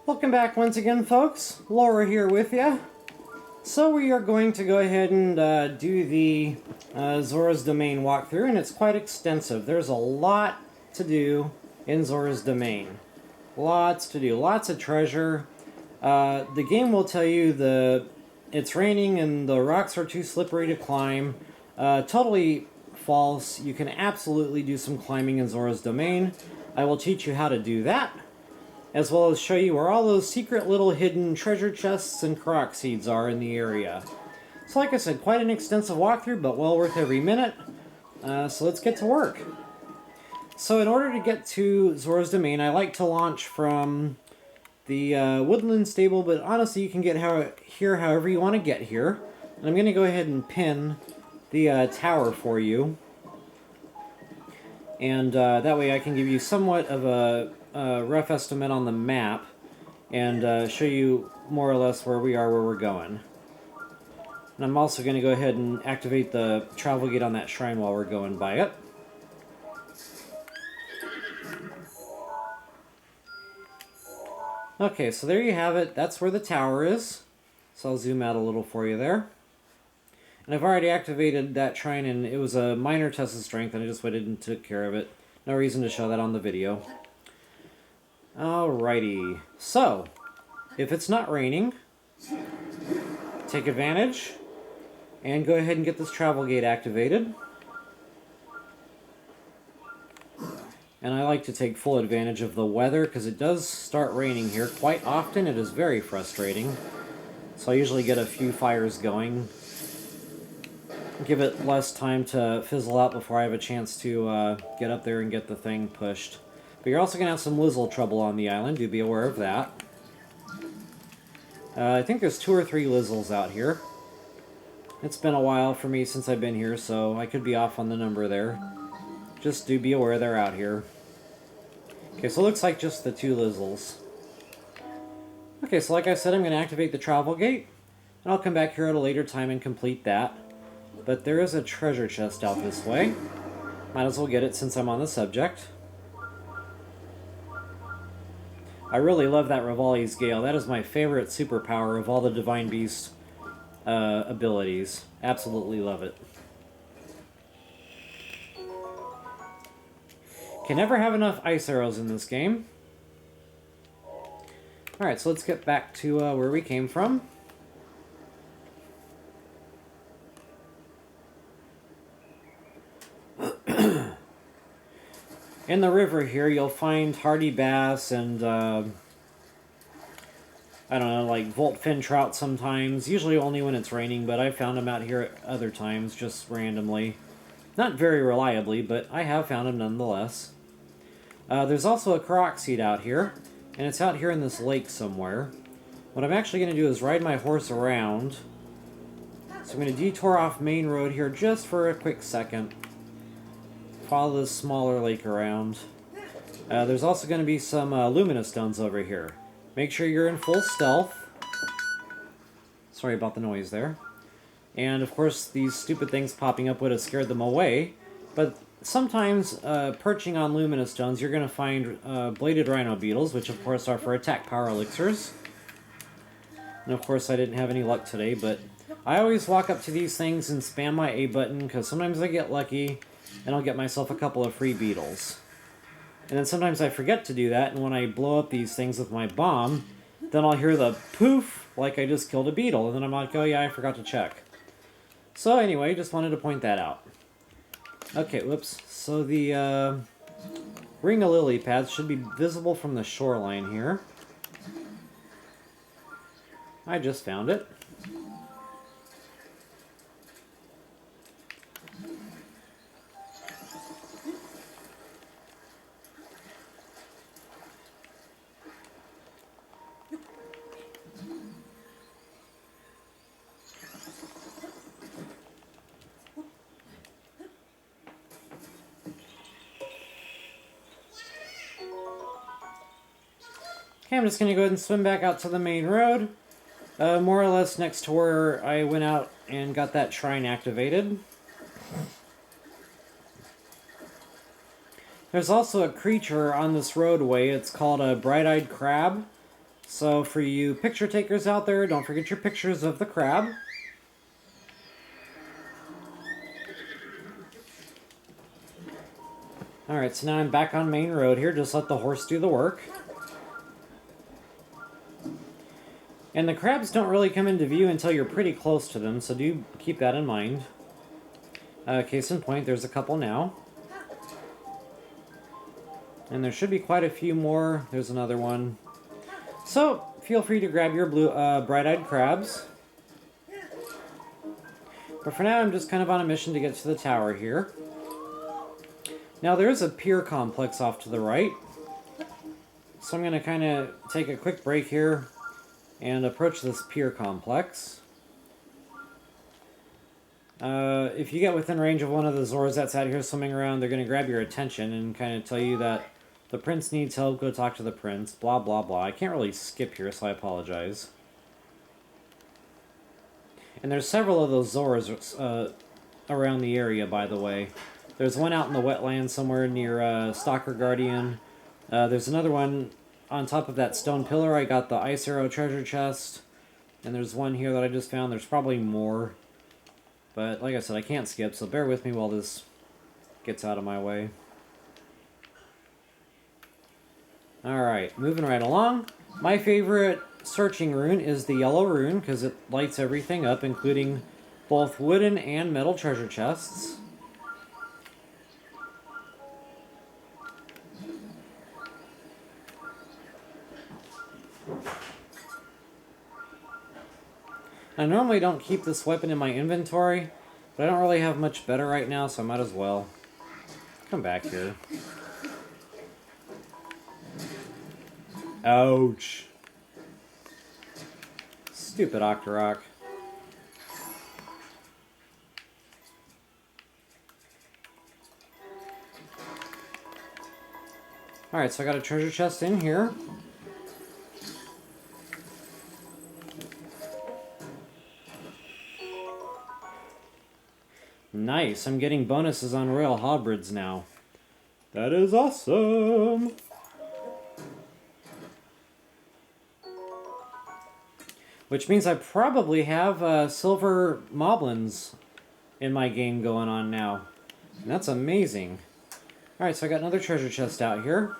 Welcome back once again, folks. Laura here with you. So we are going to go ahead and do the Zora's Domain walkthrough, and it's quite extensive. There's a lot to do in Zora's Domain. Lots to do, lots of treasure. The game will tell you it's raining and the rocks are too slippery to climb. Totally false. You can absolutely do some climbing in Zora's Domain. I will teach you how to do that, as well as show you where all those secret little hidden treasure chests and Korok seeds are in the area. So like I said, quite an extensive walkthrough, but well worth every minute. So let's get to work. So in order to get to Zora's Domain, I like to launch from the Woodland Stable, but honestly you can get here however you want to get here. And I'm going to go ahead and pin the tower for you. And that way I can give you somewhat of a rough estimate on the map and show you more or less where we're going. And I'm also going to go ahead and activate the travel gate on that shrine while we're going by it. Okay, so there you have it. That's where the tower is. So I'll zoom out a little for you there. And I've already activated that shrine, and it was a minor test of strength, and I just waited and took care of it. No reason to show that on the video. Alrighty, so, if it's not raining, take advantage, and go ahead and get this travel gate activated. And I like to take full advantage of the weather, because it does start raining here quite often. It is very frustrating. So I usually get a few fires going. Give it less time to fizzle out before I have a chance to get up there and get the thing pushed. But you're also going to have some Lizzle trouble on the island, do be aware of that. I think there's 2 or 3 Lizzles out here. It's been a while for me since I've been here, so I could be off on the number there. Just do be aware they're out here. Okay, so it looks like just the 2 Lizzles. Okay, so like I said, I'm going to activate the travel gate, and I'll come back here at a later time and complete that. But there is a treasure chest out this way. Might as well get it since I'm on the subject. I really love that Rivali's Gale. That is my favorite superpower of all the Divine Beast abilities. Absolutely love it. Can never have enough ice arrows in this game. Alright, so let's get back to where we came from. In the river here, you'll find hardy bass and, I don't know, like volt-fin trout sometimes. Usually only when it's raining, but I've found them out here at other times, just randomly. Not very reliably, but I have found them nonetheless. There's also a Korok seed out here, and it's out here in this lake somewhere. What I'm actually going to do is ride my horse around. So I'm going to detour off Main Road here just for a quick second. Follow this smaller lake around. There's also going to be some Luminous Stones over here. Make sure you're in full stealth. Sorry about the noise there. And of course these stupid things popping up would have scared them away. But sometimes perching on Luminous Stones you're going to find bladed Rhino Beetles, which of course are for attack power elixirs. And of course I didn't have any luck today, but I always walk up to these things and spam my A button because sometimes I get lucky and I'll get myself a couple of free Beetles. And then sometimes I forget to do that, and when I blow up these things with my bomb, then I'll hear the poof, like I just killed a Beetle, and then I'm like, oh yeah, I forgot to check. So anyway, just wanted to point that out. Okay, whoops. So the ring of lily pads should be visible from the shoreline here. I just found it. Okay, I'm just going to go ahead and swim back out to the main road. More or less next to where I went out and got that shrine activated. There's also a creature on this roadway. It's called a bright-eyed crab. So for you picture takers out there, don't forget your pictures of the crab. Alright, so now I'm back on main road here. Just let the horse do the work. And the crabs don't really come into view until you're pretty close to them, so do keep that in mind. Case in point, there's a couple now. And there should be quite a few more. There's another one. So, feel free to grab your blue, bright-eyed crabs. But for now, I'm just kind of on a mission to get to the tower here. Now, there's a Pier Complex off to the right. So I'm going to kind of take a quick break here and approach this Pier Complex. If you get within range of one of the Zors that's out here swimming around, they're going to grab your attention and kind of tell you that the prince needs help, go talk to the prince, blah, blah, blah. I can't really skip here, so I apologize. And there's several of those Zors around the area, by the way. There's one out in the wetlands somewhere near Stalker Guardian. There's another one on top of that stone pillar. I got the Ice Arrow treasure chest. And there's one here that I just found. There's probably more. But like I said, I can't skip, so bear with me while this gets out of my way. Alright, moving right along. My favorite searching rune is the yellow rune, because it lights everything up, including both wooden and metal treasure chests. I normally don't keep this weapon in my inventory, but I don't really have much better right now, so I might as well come back here. Ouch. Stupid Octorok. Alright, so I got a treasure chest in here. Nice, I'm getting bonuses on Royal Halberds now. That is awesome! Which means I probably have silver moblins in my game going on now. And that's amazing. Alright, so I got another treasure chest out here.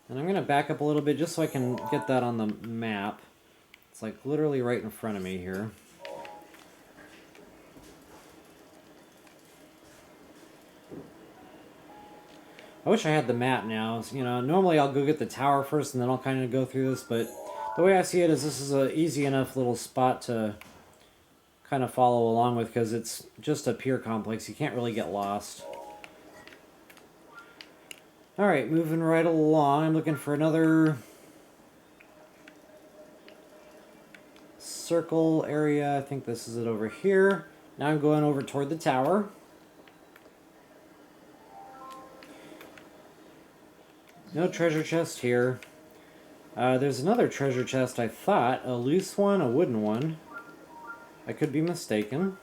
And I'm going to back up a little bit just so I can get that on the map. It's like literally right in front of me here. I wish I had the map now. You know, normally I'll go get the tower first and then I'll kind of go through this, but the way I see it is this is an easy enough little spot to kind of follow along with because it's just a pier complex. You can't really get lost. Alright, moving right along. I'm looking for another circle area. I think this is it over here. Now I'm going over toward the tower. No treasure chest here. There's another treasure chest, I thought. A loose one, a wooden one. I could be mistaken.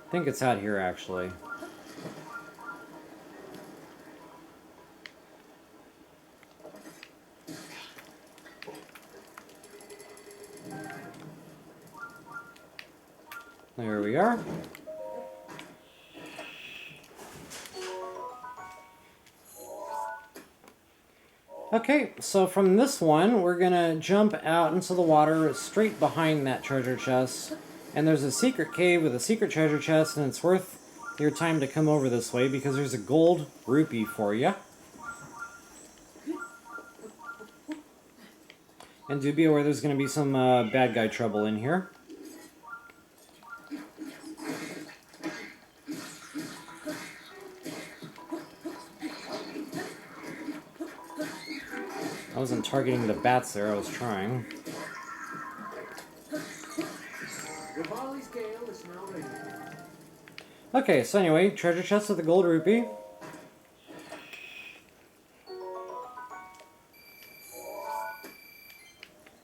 I think it's out here, actually. There we are. Okay, so from this one, we're gonna jump out into the water straight behind that treasure chest. And there's a secret cave with a secret treasure chest, and it's worth your time to come over this way because there's a gold rupee for you. And do be aware there's gonna be some bad guy trouble in here. I wasn't targeting the bats there, I was trying. Okay, so anyway, treasure chest of the gold rupee.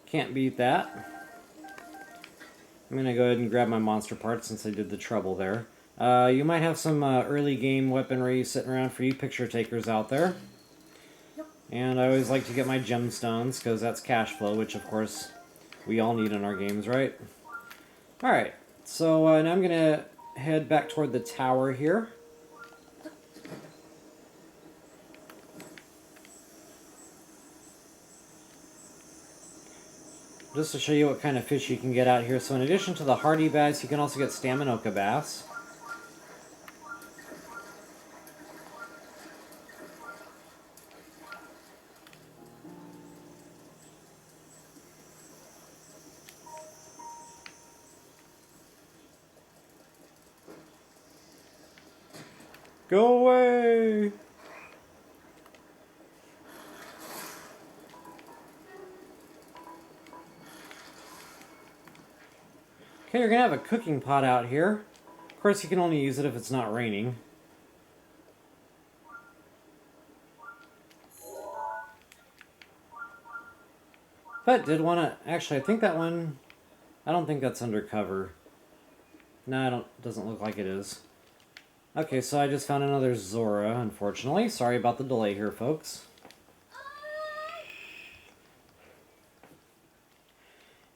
Can't beat that. I'm going to go ahead and grab my monster parts since I did the trouble there. You might have some early game weaponry sitting around for you picture takers out there. And I always like to get my gemstones because that's cash flow, which of course we all need in our games, right? Alright, so now I'm going to head back toward the tower here. Just to show you what kind of fish you can get out here. So in addition to the hardy bass, you can also get Staminoka bass. Go away! Okay, you're going to have a cooking pot out here. Of course, you can only use it if it's not raining. But did want to... Actually, I think that one... I don't think that's undercover. No, I don't. Doesn't look like it is. Okay, so I just found another Zora, unfortunately. Sorry about the delay here, folks.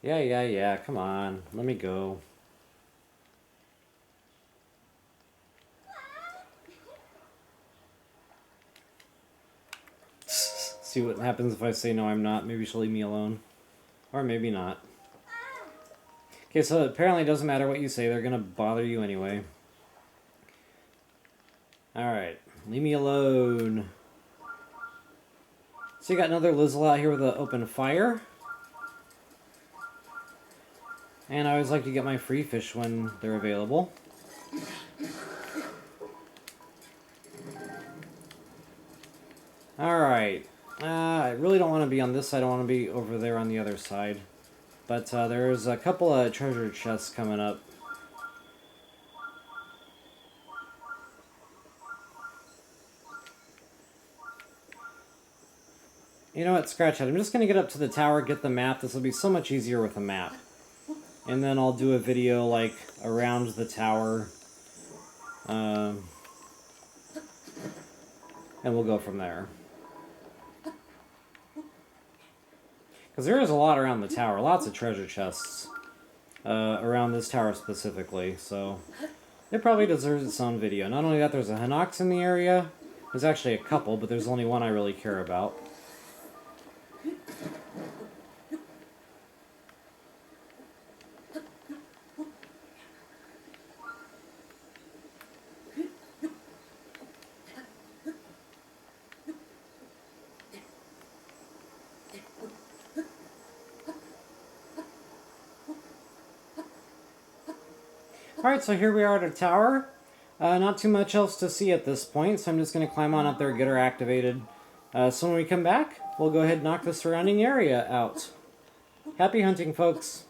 Yeah, come on. Let me go. See what happens if I say no, I'm not. Maybe she'll leave me alone. Or maybe not. Okay, so apparently it doesn't matter what you say. They're going to bother you anyway. Alright, leave me alone. So you got another Lizzle out here with an open fire. And I always like to get my free fish when they're available. Alright. I really don't want to be on this side. I want to be over there on the other side. But there's a couple of treasure chests coming up. You know what? Scratch it. I'm just going to get up to the tower, get the map. This will be so much easier with a map. And then I'll do a video, like, around the tower. And we'll go from there. Because there is a lot around the tower. Lots of treasure chests. Around this tower specifically. So, it probably deserves its own video. Not only that, there's a Hinox in the area. There's actually a couple, but there's only one I really care about. Alright, so here we are at a tower. Not too much else to see at this point, so I'm just going to climb on up there, get her activated. So when we come back, we'll go ahead and knock the surrounding area out. Happy hunting, folks!